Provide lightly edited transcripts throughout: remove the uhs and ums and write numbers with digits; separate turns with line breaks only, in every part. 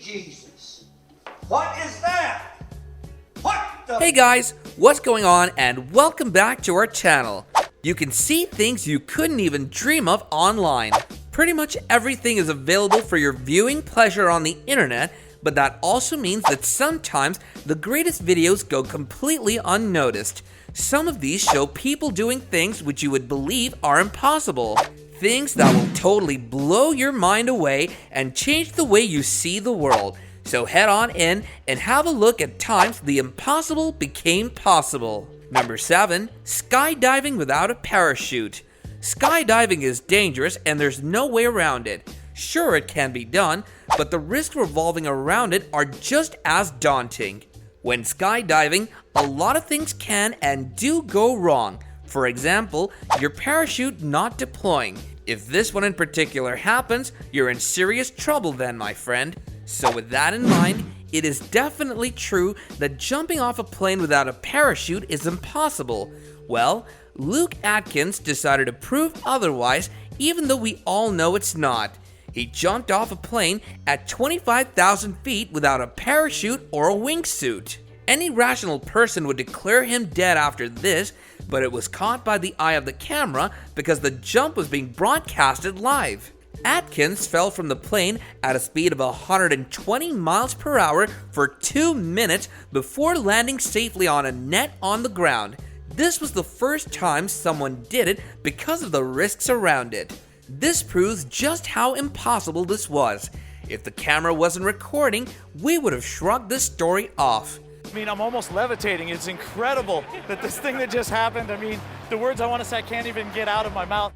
sweet Jesus. What is that? What the?
Hey guys, what's going on, and welcome back to our channel. You can see things you couldn't even dream of online. Pretty much everything is available for your viewing pleasure on the internet, but that also means that sometimes the greatest videos go completely unnoticed. Some of these show people doing things which you would believe are impossible. Things that will totally blow your mind away and change the way you see the world. So head on in and have a look at times the impossible became possible. Number 7. Skydiving without a parachute. Skydiving is dangerous and there's no way around it. Sure, it can be done, but the risks revolving around it are just as daunting. When skydiving, a lot of things can and do go wrong. For example, your parachute not deploying. If this one in particular happens, you're in serious trouble then, my friend. So with that in mind, it is definitely true that jumping off a plane without a parachute is impossible. Well, Luke Atkins decided to prove otherwise, even though we all know it's not. He jumped off a plane at 25,000 feet without a parachute or a wingsuit. Any rational person would declare him dead after this, but it was caught by the eye of the camera because the jump was being broadcasted live. Atkins fell from the plane at a speed of 120 miles per hour for 2 minutes before landing safely on a net on the ground. This was the first time someone did it because of the risks around it. This proves just how impossible this was. If the camera wasn't recording, we would have shrugged this story off.
I mean, I'm almost levitating. It's incredible that this thing that just happened, I mean, the words I want to say I can't even get out of my mouth.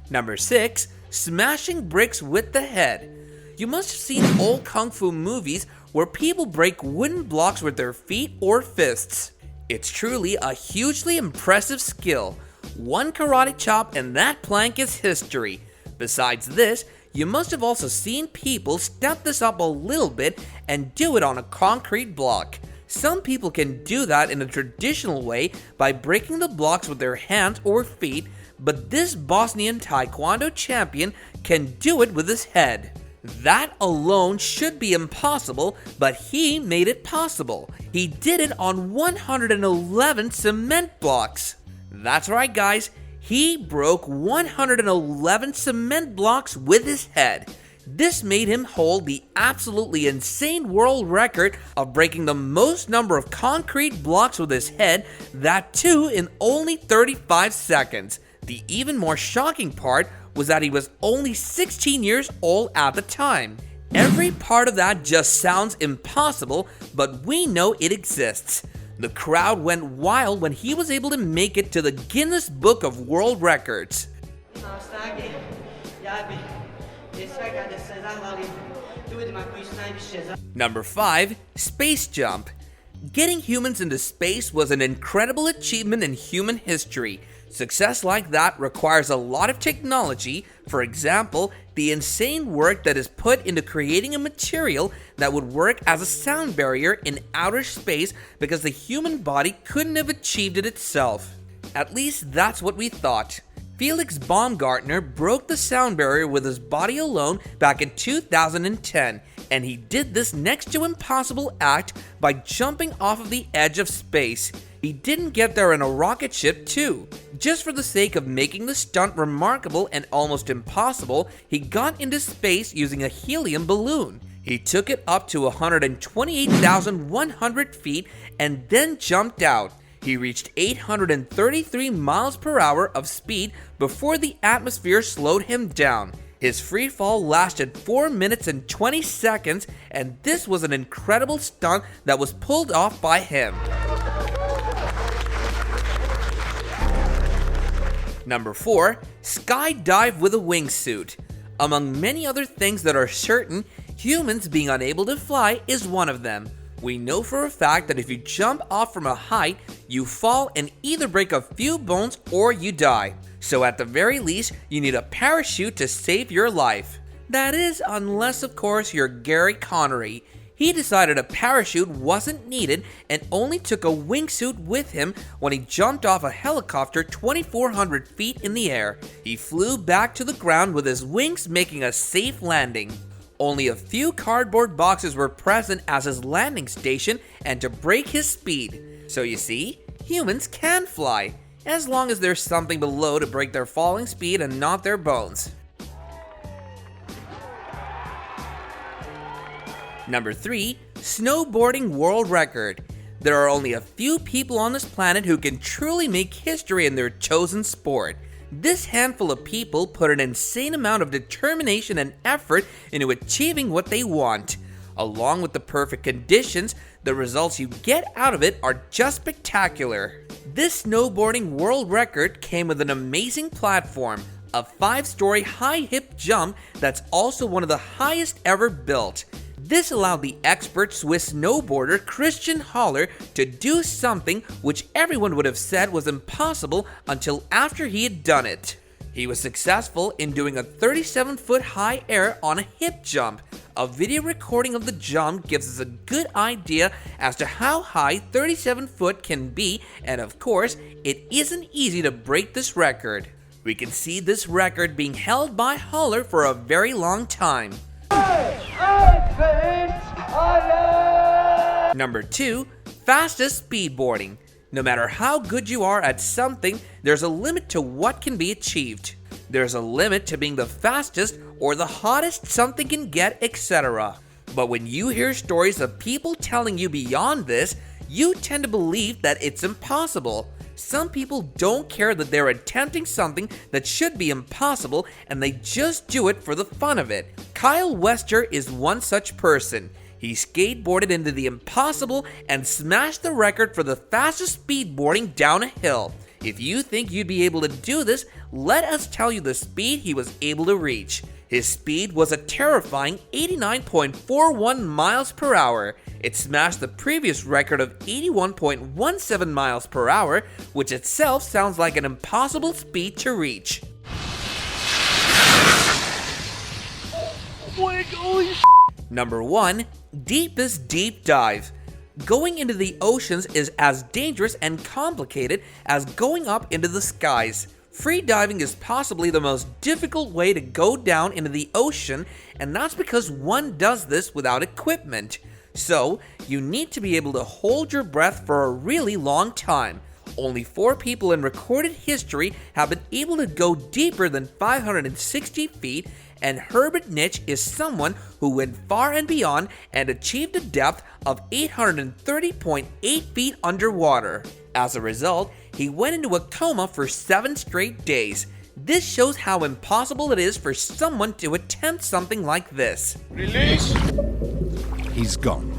Number 6. Smashing bricks with the head. You must have seen old kung fu movies where people break wooden blocks with their feet or fists. It's truly a hugely impressive skill. One karate chop and that plank is history. Besides this, you must have also seen people step this up a little bit and do it on a concrete block. Some people can do that in a traditional way by breaking the blocks with their hands or feet, but this Bosnian Taekwondo champion can do it with his head. That alone should be impossible, but he made it possible. He did it on 111 cement blocks. That's right, guys. He broke 111 cement blocks with his head. This made him hold the absolutely insane world record of breaking the most number of concrete blocks with his head, that too in only 35 seconds. The even more shocking part was that he was only 16 years old at the time. Every part of that just sounds impossible, but we know it exists. The crowd went wild when he was able to make it to the Guinness Book of World Records. Number 5. Space jump. Getting humans into space was an incredible achievement in human history. Success like that requires a lot of technology. For example, the insane work that is put into creating a material that would work as a sound barrier in outer space because the human body couldn't have achieved it itself. At least that's what we thought. Felix Baumgartner broke the sound barrier with his body alone back in 2010, and he did this next to impossible act by jumping off of the edge of space. He didn't get there in a rocket ship too. Just for the sake of making the stunt remarkable and almost impossible, he got into space using a helium balloon. He took it up to 128,100 feet and then jumped out. He reached 833 miles per hour of speed before the atmosphere slowed him down. His free fall lasted 4 minutes and 20 seconds, and this was an incredible stunt that was pulled off by him. Number 4. Skydive with a wingsuit. Among many other things that are certain, humans being unable to fly is one of them. We know for a fact that if you jump off from a height, you fall and either break a few bones or you die. So at the very least, you need a parachute to save your life. That is, unless of course you're Gary Connery. He decided a parachute wasn't needed and only took a wingsuit with him when he jumped off a helicopter 2,400 feet in the air. He flew back to the ground with his wings making a safe landing. Only a few cardboard boxes were present as his landing station and to break his speed. So you see, humans can fly, as long as there's something below to break their falling speed and not their bones. Number 3, snowboarding world record. There are only a few people on this planet who can truly make history in their chosen sport. This handful of people put an insane amount of determination and effort into achieving what they want. Along with the perfect conditions, the results you get out of it are just spectacular. This snowboarding world record came with an amazing platform, a 5-story high hip jump that's also one of the highest ever built. This allowed the expert Swiss snowboarder Christian Haller to do something which everyone would have said was impossible until after he had done it. He was successful in doing a 37-foot high air on a hip jump. A video recording of the jump gives us a good idea as to how high 37 foot can be, and of course, it isn't easy to break this record. We can see this record being held by Haller for a very long time. Number 2, fastest speedboarding. No matter how good you are at something, there's a limit to what can be achieved. There's a limit to being the fastest or the hottest something can get, etc. But when you hear stories of people telling you beyond this, you tend to believe that it's impossible. Some people don't care that they're attempting something that should be impossible, and they just do it for the fun of it. Kyle Wester is one such person. He skateboarded into the impossible and smashed the record for the fastest speedboarding down a hill. If you think you'd be able to do this, let us tell you the speed he was able to reach. His speed was a terrifying 89.41 miles per hour. It smashed the previous record of 81.17 miles per hour, which itself sounds like an impossible speed to reach. Number 1, deepest deep dive. Going into the oceans is as dangerous and complicated as going up into the skies. Free diving is possibly the most difficult way to go down into the ocean, and that's because one does this without equipment. So, you need to be able to hold your breath for a really long time. Only 4 people in recorded history have been able to go deeper than 560 feet, and Herbert Nitsch is someone who went far and beyond and achieved a depth of 830.8 feet underwater. As a result, he went into a coma for 7 straight days. This shows how impossible it is for someone to attempt something like this.
Release! He's gone.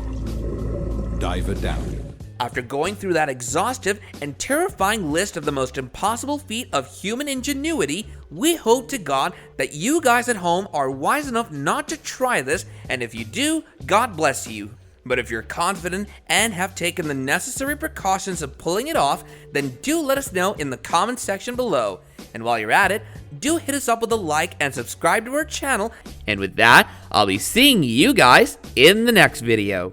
Diver down.
After going through that exhaustive and terrifying list of the most impossible feat of human ingenuity, we hope to God that you guys at home are wise enough not to try this, and if you do, God bless you. But if you're confident and have taken the necessary precautions of pulling it off, then do let us know in the comment section below. And while you're at it, do hit us up with a like and subscribe to our channel. And with that, I'll be seeing you guys in the next video.